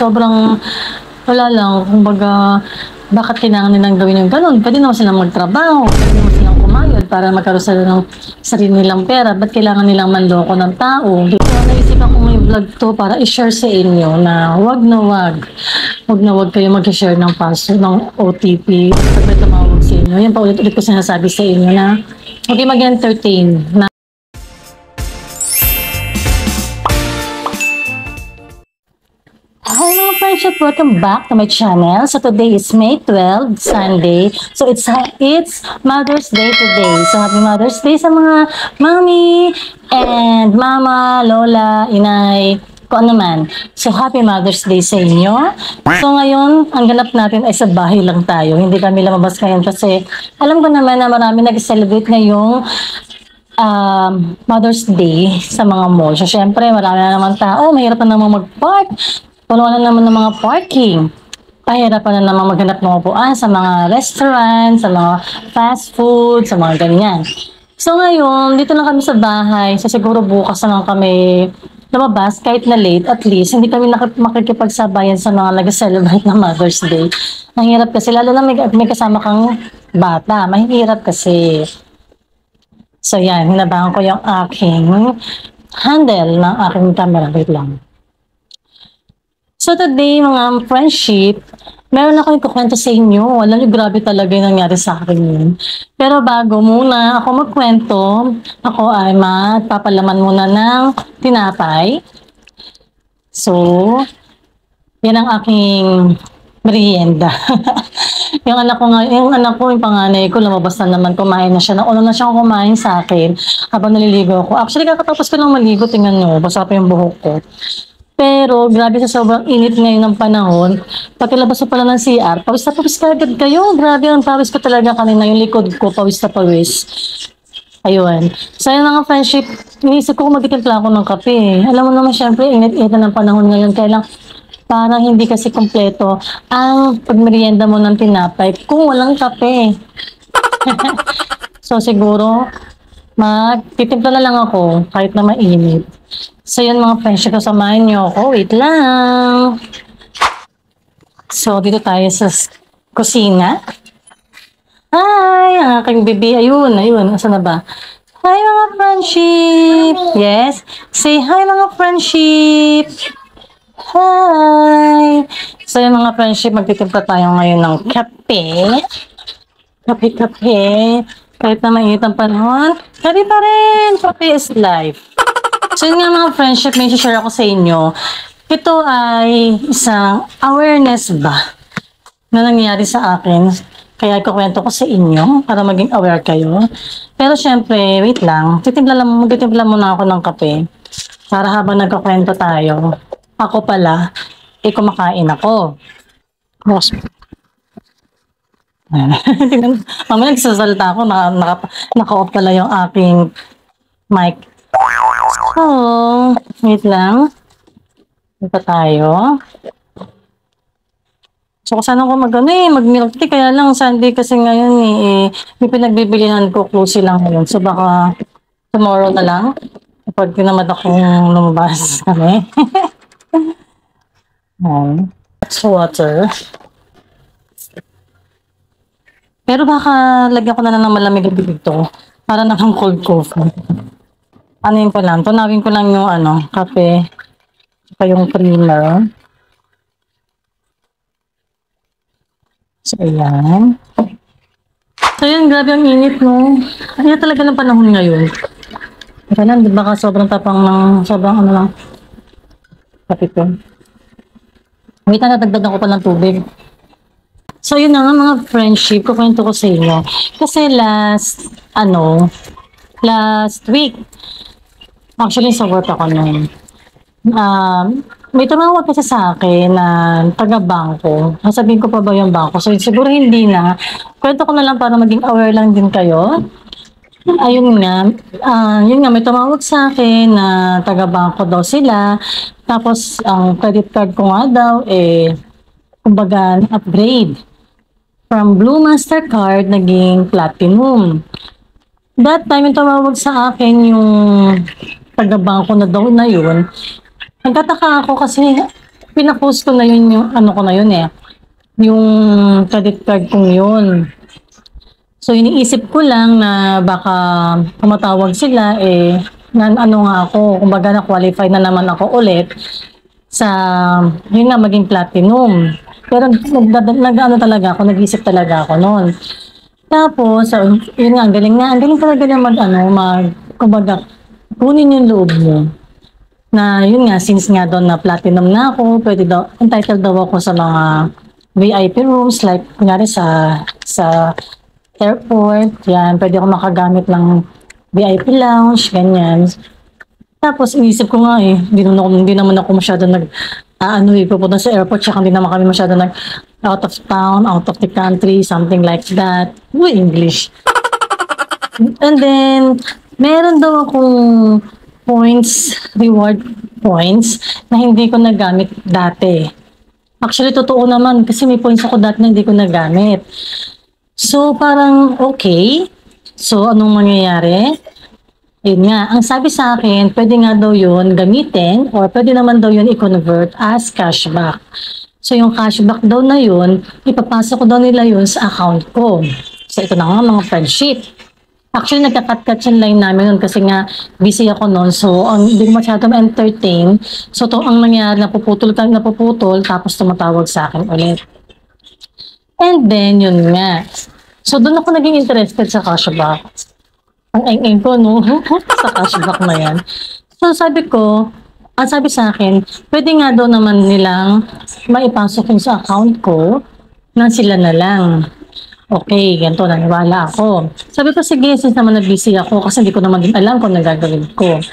sobrang wala lang, kumbaga, bakit kailangan nilang gawin yung gano'n? Pwede naman silang magtrabaho, pwede naman silang kumayod para magkaroon sila ng sarili nilang pera. Ba't kailangan nilang manloko ng tao? So, naisipan ko may vlog to para i-share sa inyo na wag na wag kayo mag-share ng password, ng OTP, pag may tumawag sa inyo. Yan pa ulit-ulit ko sinasabi sa inyo na huwag kayo mag-entertain na hi mga friendship, welcome back to my channel. So today is May 12, Sunday. So it's Mother's Day today. So happy Mother's Day sa mga mami and mama, lola, inay, kung ano man. So happy Mother's Day sa inyo. So ngayon, ang ganap natin ay sa bahay lang tayo. Hindi kami lumabas ngayon kasi alam ko naman na marami nag-celebrate ngayong Mother's Day sa mga mall. So syempre, marami na naman tao, mahirap na naman mag-park. Puno na naman ng mga parking. Pahirapan na naman maghanap ng upuan sa mga restaurant, sa mga fast food, sa mga ganyan. So ngayon, dito lang kami sa bahay. So siguro bukas na lang kami lumabas kahit na late. At least, hindi kami makikipagsabayan sa mga nag-celebrate ng Mother's Day. Ang hirap kasi, lalo na may kasama kang bata. Mahirap kasi. So yan, hinabangan ko yung aking handle ng aking camera. Wait lang. So today, mga friendship, meron ako ikukwento sa inyo. Alam niyo, grabe talaga yung nangyari sa akin yun. Pero bago muna ako magkwento, ako ay magpapalaman muna ng tinapay. So, yan ang aking merienda. yung anak ko, yung panganay ko, lumabas na naman, kumain na siya. Nauna na siyang kumain sa akin habang naliligo ako. Actually, kakatapos ko lang maligo, tingnan nyo, basa pa yung buhok ko. Pero, grabe sa sobrang init ngayon ng panahon, pagkalabas ko pala ng CR, pawis na pawis ka agad kayo. Grabe ang pawis ko talaga kanina, yung likod ko, pawis na pawis. Ayun. So, yun mga friendship, inisip ko kung magtitimpla ako ng kape. Alam mo naman, syempre, init-init na ng panahon ngayon, kaya lang, parang hindi kasi kompleto ang pagmerienda mo ng tinapay kung walang kape. So, siguro, magtitimpla na lang ako, kahit na mainit. So, yun mga friendship, kasamahan nyo ako. Wait lang. So, dito tayo sa kusina. Hi! Ang aking baby. Ayun. Asa na ba? Hi mga friendship! Yes? Say hi mga friendship! Hi! So, yun mga friendship, magtitimpla tayo ngayon ng kape. Kape. Kahit na mainit ang panahon, kape pa rin. Kape is life. So yun nga mga friendship, may share ako sa inyo. Ito ay isang awareness ba na nangyari sa akin. Kaya ikukwento ko sa inyo para maging aware kayo. Pero syempre, wait lang. Titimpla muna ako ng kape. Para habang nagkukwento tayo, ako pala, kumakain ako. Mamaya nagsasalita ako, naka-off pala yung aking mic. So, wait lang. Ito tayo. So, sana ko mag-milk tea. Kaya lang, Sunday kasi ngayon may pinagbibilihan ko, close lang ngayon. So, baka tomorrow na lang. Kapag tinamad akong lumabas kami. That's water. Pero baka lagyan ko na lang ng malamig na bibig to. Para nakang cold coffee. Anuin ko lang. Tunawin ko lang yung kape. Saka yung creamer. So, ayan. So, ayan. Grabe ang init, no? Ayan talaga ng panahon ngayon. Kaya lang, baka sobrang tapang ng, sobrang lang. Kape ko. Wait na, nadagdagan ko pa ng tubig. So, yun na nga mga friendship, kukwento ko sa inyo. Kasi last week, actually sa work ako nun, may tumawag kasi sa akin na taga-bangko. Sasabihin ko pa ba yung bangko? So, siguro hindi na. Kwento ko na lang para maging aware lang din kayo. Ayun nga, may tumawag sa akin na taga-bangko daw sila. Tapos, ang credit card ko nga daw, kumbaga, upgrade. From Blue Mastercard, naging Platinum. That time, yung tumawag sa akin yung taga-bangko na daw na yun. Nagtataka ako kasi pinapost ko na yun yung ano ko na yun eh. Yung credit card kong yun. So, iniisip ko lang na baka pumatawag sila eh, na ano nga ako, kumbaga na-qualify na naman ako ulit sa, yun nga, maging platinum. Pero nag-ano talaga ako, nag-isip talaga ako noon. Tapos, yun nga, ang galing talaga na kumbaga, kunin yung loob mo. Na yun nga, since nga doon na platinum na ako, pwede daw, entitled daw ako sa mga VIP rooms, like, kunyari sa airport, yan, pwede ako makagamit ng VIP lounge, ganyan. Tapos, inisip ko nga eh, hindi naman ako masyado pupunta sa airport, tsaka hindi naman kami masyado out of town, out of the country, something like that. English. And then, meron daw akong reward points, na hindi ko nagamit dati. Actually, totoo naman, kasi may points ako dati na hindi ko nagamit. So, parang okay. So, anong mangyayari? Yun nga, ang sabi sa akin, pwede nga daw yun gamitin or pwede naman daw yun i-convert as cashback. So, yung cashback daw na yun, ipapasok ko daw nila yun sa account ko. So, ito na nga mga friendship. Actually, nagka-cut-cut yung line namin nun kasi nga busy ako nun. So, hindi ko masyado ma-entertain. So, to ang nangyari, napuputol, tapos tumatawag sa akin ulit. And then, yun nga. So, doon ako naging interested sa cashback. Ang eng-eng ko, no? Sa cashback na yan. So, sabi sa akin, pwede nga daw naman nilang maipasok yun sa account ko na sila na lang. Okay, ganito, naniwala ako. Sabi ko, sige, since naman na-busy ako kasi hindi ko naman din alam kung nagagawin ko.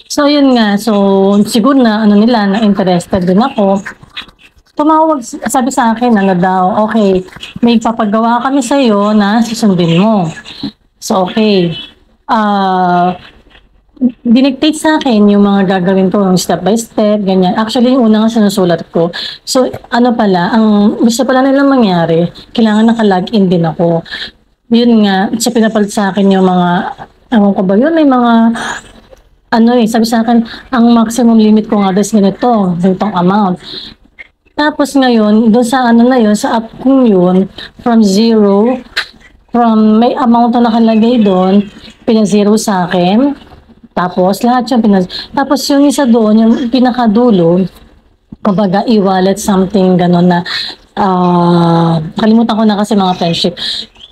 So, yun nga. So, siguro na, na interested din ako. Tumawag, sabi sa akin, daw, okay, may papagawa kami sa'yo na susundin mo. So, okay. Dinictate sa akin yung mga gagawin ko, step by step, ganyan. Actually, yung una nga sinusulat ko. So, ang gusto pala nilang mangyari, kailangan naka-login din ako. Yun nga, pinapalit sa akin yung mga, ewan ko ba yun, may mga, sabi sa akin, ang maximum limit ko nga is ganitong amount. Tapos ngayon, doon sa sa app kong yun, may amount na nakalagay doon, pinazero sa akin. Tapos, lahat yung tapos yung isa doon, yung pinakadulo, kumbaga, e-wallet, something, gano'n na, kalimutan ko na kasi mga friendship.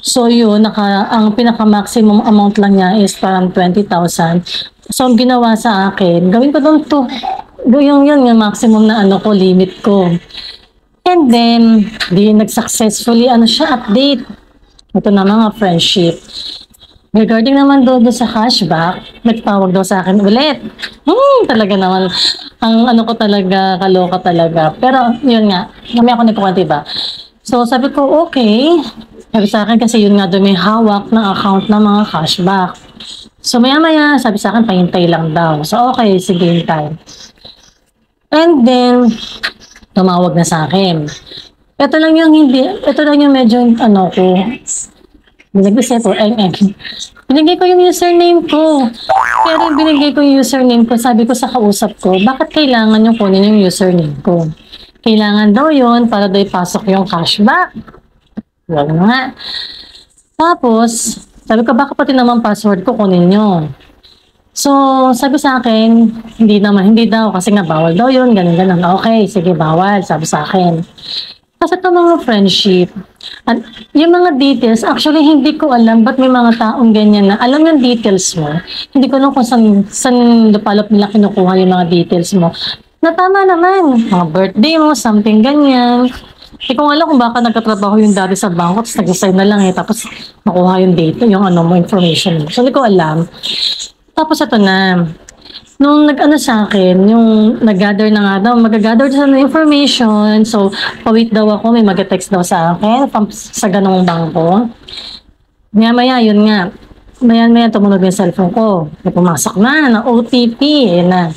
So, yun, ang pinaka-maximum amount lang niya is parang 20,000. So, ang ginawa sa akin, gawin ko doon yung maximum na limit ko. And then, nag-successfully, update. Ito na mga friendship. Regarding naman doon sa cashback, nagtawag daw sa akin ulit. Talaga naman, ang ko talaga, kaloka talaga. Pero, yun nga, mamaya ako nagkukwento ba? So, sabi ko, okay. Sabi sa akin kasi yun nga doon may hawak ng account ng mga cashback. So, maya-maya, sabi sa akin, pahintay lang daw. So, okay, sige, hintay. And then, tumawag na sa akin. Ito lang yung medyo, binigay ko yung username ko. Pero binigay ko yung username ko, sabi ko sa kausap ko, bakit kailangan yung kunin yung username ko? Kailangan daw yun para daw ipasok yung cashback. Wala nga. Tapos, sabi ko, baka pati naman password ko kunin nyo. So, sabi sa akin, hindi daw, kasi nga bawal daw yun, ganun. Okay, sige, bawal, sabi sa akin. Kasi ito mga friendship, at yung mga details, actually hindi ko alam ba't may mga taong ganyan na alam yung details mo. Hindi ko alam kung saan lupalop nila kinukuha yung mga details mo. Na tama naman, mga birthday mo, something ganyan. Hindi ko alam kung baka nagkatrabaho yung dati sa bangko, tapos nag-assign na lang tapos makuha yung data, yung mo, information mo. So hindi ko alam. Tapos ito na. Nung sa akin, yung nag-gather na nga daw, mag-gather sa information. So, pawit daw ako, may mag-text daw sa akin sa ganong bangko. Maya-maya, yun nga. Maya-maya, tumunog yung cellphone ko. May pumasok na OTP. Na.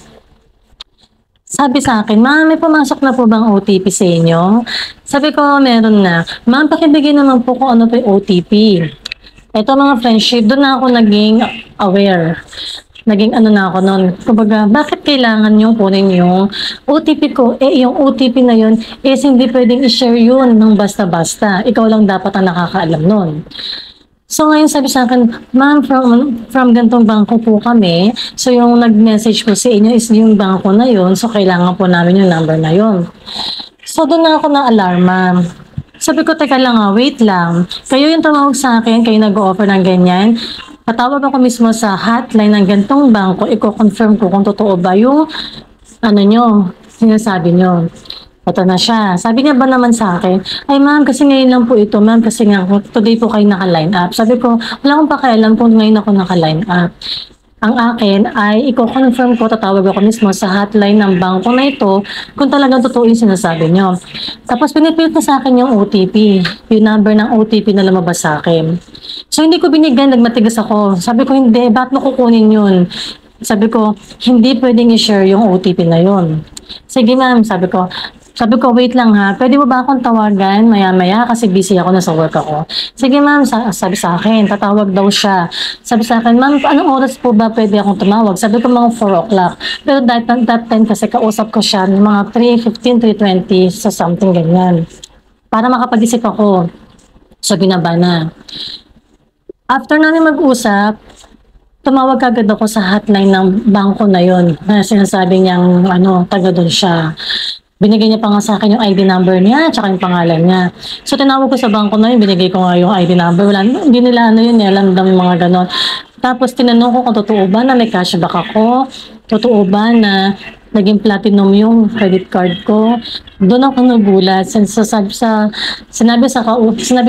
Sabi sa akin, ma'am, may pumasok na po bang OTP sa inyo? Sabi ko, meron na. Ma'am, pakibigay naman po kung ano po yung OTP. Ito mga friendship, doon na ako naging aware. naging ano na ako noon. Kumbaga, bakit kailangan yung kunin yung OTP ko? Eh, yung OTP na yun is hindi pwedeng i-share yun ng basta-basta. Ikaw lang dapat ang nakakaalam nun. So ngayon sabi sa akin, ma'am, from gantong bangko po kami. So yung nag-message po sa inyo is yung bangko na yun. So kailangan po namin yung number na yun. So doon na ako na-alarma. Sabi ko, teka lang wait lang. Kayo yung tumawag sa akin, kayo nag-offer ng ganyan. Patawag ako mismo sa hotline ng gantong bangko. Iko-confirm ko kung totoo ba yung ano nyo, sinasabi nyo. Ito na siya. Sabi niya ba naman sa akin, ay ma'am, kasi ngayon lang po ito, ma'am, kasi nga today po kayo naka-line up. Sabi ko, wala akong pakialam kung ngayon ako naka-line up. Ang akin ay i-confirm ko, tatawag ako mismo sa hotline ng bangko na ito kung talagang totoo yung sinasabi nyo. Tapos pinipilit na sa akin yung OTP, yung number ng OTP na lumabas sa akin. So hindi ko binigyan, nagmatigas ako. Sabi ko, hindi, ba't mo kukunin yun? Sabi ko, hindi pwedeng i-share yung OTP na yun. Sige ma'am, sabi ko, wait lang ha, pwede mo ba akong tawagan maya-maya kasi busy ako, nasa work ako. Sige ma'am, sabi sa akin, tatawag daw siya. Sabi sa akin, ma'am, anong oras po ba pwede akong tumawag? Sabi ko mga 4 o'clock. Pero that time kasi kausap ko siya ng mga 3:15, 3:20 sa something ganyan. Para makapag-isip ako. So binaba na. After namin mag-usap, tumawag agad ako sa hotline ng bangko na yon na sinasabi niyang taga doon siya. Binigay niya pa nga sa akin yung ID number niya at yung pangalan niya. So tinawag ko sa bangko na yun, binigay ko nga yung ID number. Wala, hindi nila alam daw yung mga ganon. Tapos tinanong ko kung totoo ba na may cashback ako, totoo ba na naging platinum yung credit card ko. Doon ako nagulat. Sinabi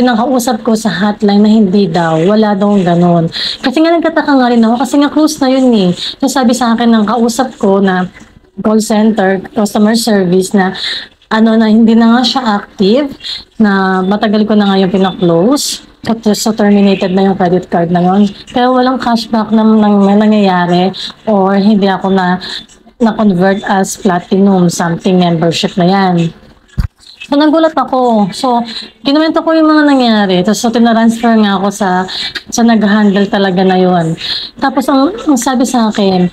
ng kausap ko sa hotline na hindi daw, wala daw ganon. Kasi nga nagtataka nga rin ako kasi nga close na yun eh. So sabi sa akin ng kausap ko na call center, customer service na na hindi na nga siya active, na matagal ko na nga yung pina-close. So terminated na yung credit card na yun. Kaya walang cashback na nangyayari or hindi ako na-convert as platinum something membership na yan. So nagulat ako. So kinuwento ko yung mga nangyari. So tinransfer nga ako sa nag-handle talaga na yun. Tapos ang sabi sa akin,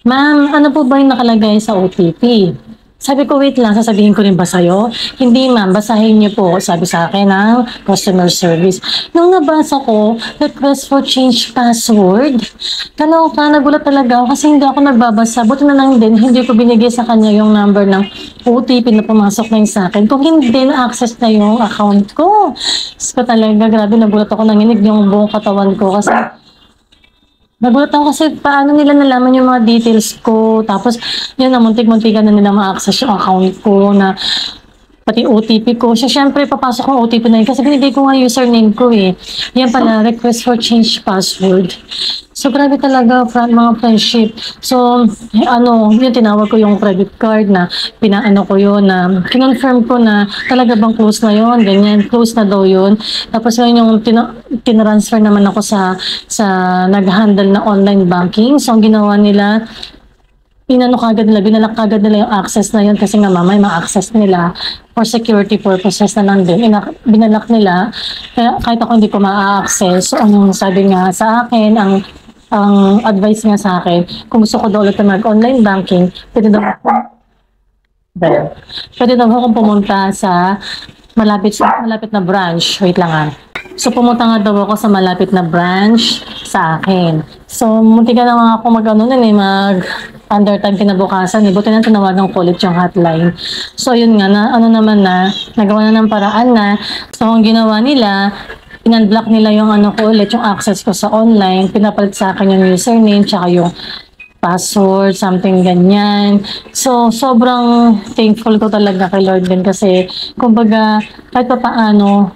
ma'am, ano po ba yung nakalagay sa OTP? Sabi ko, wait lang, sasabihin ko rin ba sa'yo? Hindi ma'am, basahin niyo po, sabi sa akin ng customer service. Nung nabasa ko, request for change password. Kaloka, nagulat talaga ako kasi hindi ako nagbabasa. Buti na lang din, hindi ko binigay sa kanya yung number ng OTP na pumasok na yun sa akin. Kung hindi na-access na yung account ko. So talaga, grabe, nagulat ako, nanginig yung buong katawan ko kasi nagulat ako kasi paano nila nalaman yung mga details ko. Tapos, yun na, muntik-muntikan na nila ma-access yung account ko na pati OTP ko. So, syempre, papasok ko OTP na yun kasi binigay ko nga username ko eh. Yan pala, request for change password. So, grabe talaga, mga friendship. So, yun, tinawag ko yung credit card na pinaano ko yun, na kinonfirm ko na talaga bang close na yun, ganyan, close na daw yun. Tapos ngayon yung tinransfer naman ako sa nag-handle na online banking. So, ang ginawa nila, binalak kagad nila yung access na yun kasi nga mamay ma-access nila for security purposes na lang din. Binalak nila, kaya kahit ako hindi ko ma-access. So, ang sabi nga sa akin, ang advice nga sa akin, kung gusto ko daw ulit na mag-online banking, pwede daw akong pumunta sa malapit na branch. Wait lang So, pumunta nga daw ako sa malapit na branch sa akin. So, munti ka naman ako mag-undertime kinabukasan. Buti na tinawagan ko ulit yung hotline. So, yun nga, nagawa na ng paraan na. So, ang ginawa nila, in-unblock nila yung ko ulit, yung access ko sa online. Pinapalit sa akin yung username, tsaka yung password, something ganyan. So, sobrang thankful ko talaga kay Lord din kasi, kumbaga, kahit pa paano,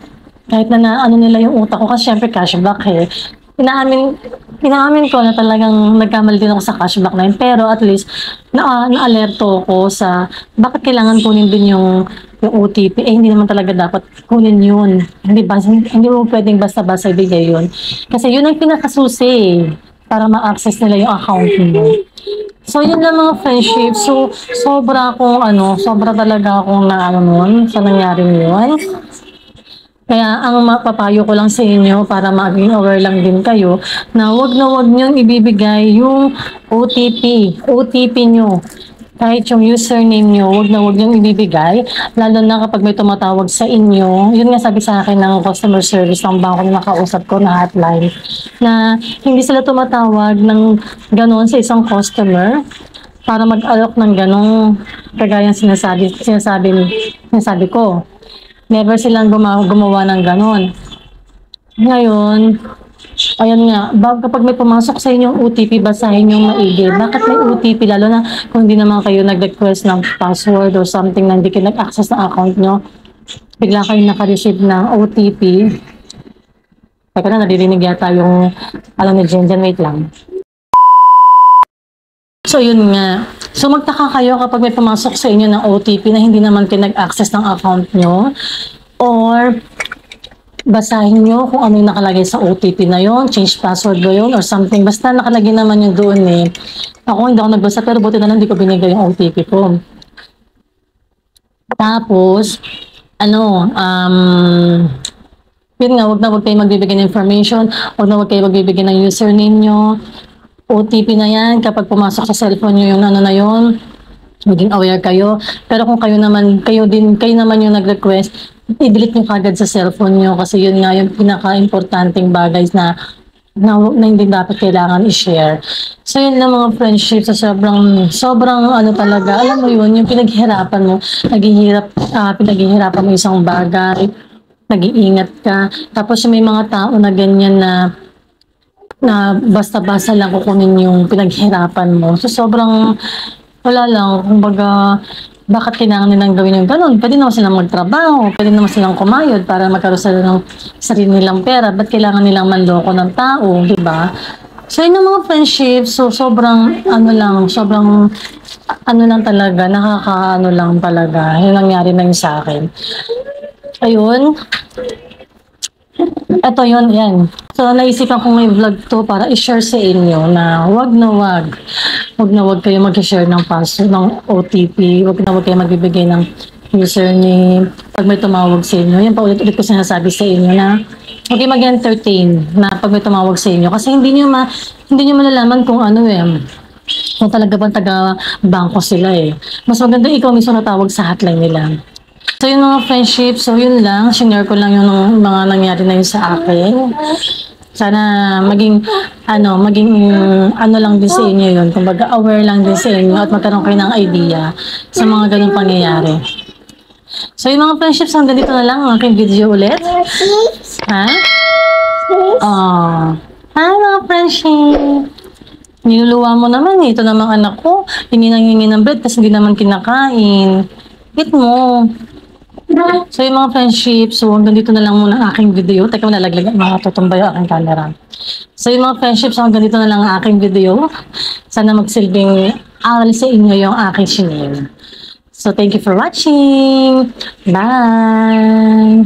kahit na nila yung utak ko, kasi syempre cashback eh. Inaamin ko na talagang nagkamali din ako sa cashback na yun. Pero at least, na-alerto ko sa bakit kailangan kunin din yung OTP. Hindi naman talaga dapat kunin yun. Hindi mo pwedeng basta-basta ibigay yun. Kasi yun ang pinakasusi para ma-access nila yung account mo. So, yun lang mga friendship. So, sobra talaga akong nun sa nangyaring yun. Kaya ang mapapayo ko lang sa inyo para maging aware lang din kayo na wag niyong ibibigay yung OTP nyo. Kahit yung username nyo, wag niyong ibibigay. Lalo na kapag may tumatawag sa inyo. Yun nga sabi sa akin ng customer service ng bangko na nakausap ko na hotline. Na hindi sila tumatawag ng gano'n sa isang customer para mag-alok ng ganong kagayang sinasabi ko. Never silang gumawa ng ganon. Ngayon, ayun nga, kapag may pumasok sa inyong OTP, basahin yung maigi. Bakit may OTP? Lalo na kung hindi naman kayo nag-request ng password or something na hindi kayo nag-access ng account nyo, bigla kayo naka-receive ng OTP. Teka na, naririnig yata yung, ni Jen, wait lang. So, yun nga. So, magtaka kayo kapag may pumasok sa inyo ng OTP na hindi naman kayo nag-access ng account nyo. Or, basahin nyo kung ano yung nakalagay sa OTP na yon, change password ba yun, or something. Basta nakalagay naman yun doon eh. Ako hindi ako nagbasa, pero buti na lang hindi ko binigay yung OTP ko. Tapos, yun nga, wag kayo magbibigay ng information, wag kayo magbibigay ng username nyo. OTP na yan, kapag pumasok sa cellphone nyo yung na yun, maging aware kayo. Pero kung kayo naman yung nag-request, i-delete nyo kagad sa cellphone nyo kasi yun nga yung pinaka-importanting bagay na hindi dapat kailangan i-share. So yun lang mga friendship sa sobrang talaga, alam mo yun, yung pinaghihirapan mo, pinaghihirapan mo isang bagay, nag-iingat ka, tapos may mga tao na ganyan na basta-basta lang kukunin yung pinaghirapan mo. So, sobrang wala lang. Kumbaga, bakit kailangan nilang gawin yung ganun? Pwede naman silang magtrabaho, pwede naman silang kumayod para magkaroon sila ng sarili nilang pera. Ba't kailangan nilang manloko ng tao, di ba? So, yun ang mga friendship. So, sobrang talaga, lang talaga. Yung nangyari na yun sa akin. Ayun. Ito yun, yan. So, naisipan kong may vlog to para i-share sa inyo na wag kayo mag-share ng password, ng OTP, wag kayo magbibigay ng username pag may tumawag sa inyo. Yan pa ulit-ulit ko sinasabi sa inyo na huwag kayo mag-entertain na pag may tumawag sa inyo kasi hindi nyo malalaman kung kung talaga bang taga-bangko sila eh. Mas maganda ikaw mismo natawag sa hotline nila. So yung mga friendship, so yun lang, share ko lang yung mga nangyari na yun sa akin. Sana maging lang din sa inyo yun, kumbaga aware lang din sa inyo at magkaroon kayo ng idea sa mga ganung pangyayari. So yung mga friendships, hanggang dito na lang ang aking video ulit. Ha? Mga friendship. Niluluwa mo naman eh, ito namang anak ko, hingi ng bread kasi hindi naman kinakain. Eat mo. So yung mga friendship, so hanggang dito na lang muna ang aking video. Teka, makatutumbay ang aking camera. So yung mga friendships, so hanggang dito na lang ang aking video. Sana magsilbing aral sa inyo yung aking shinare. So thank you for watching. Bye!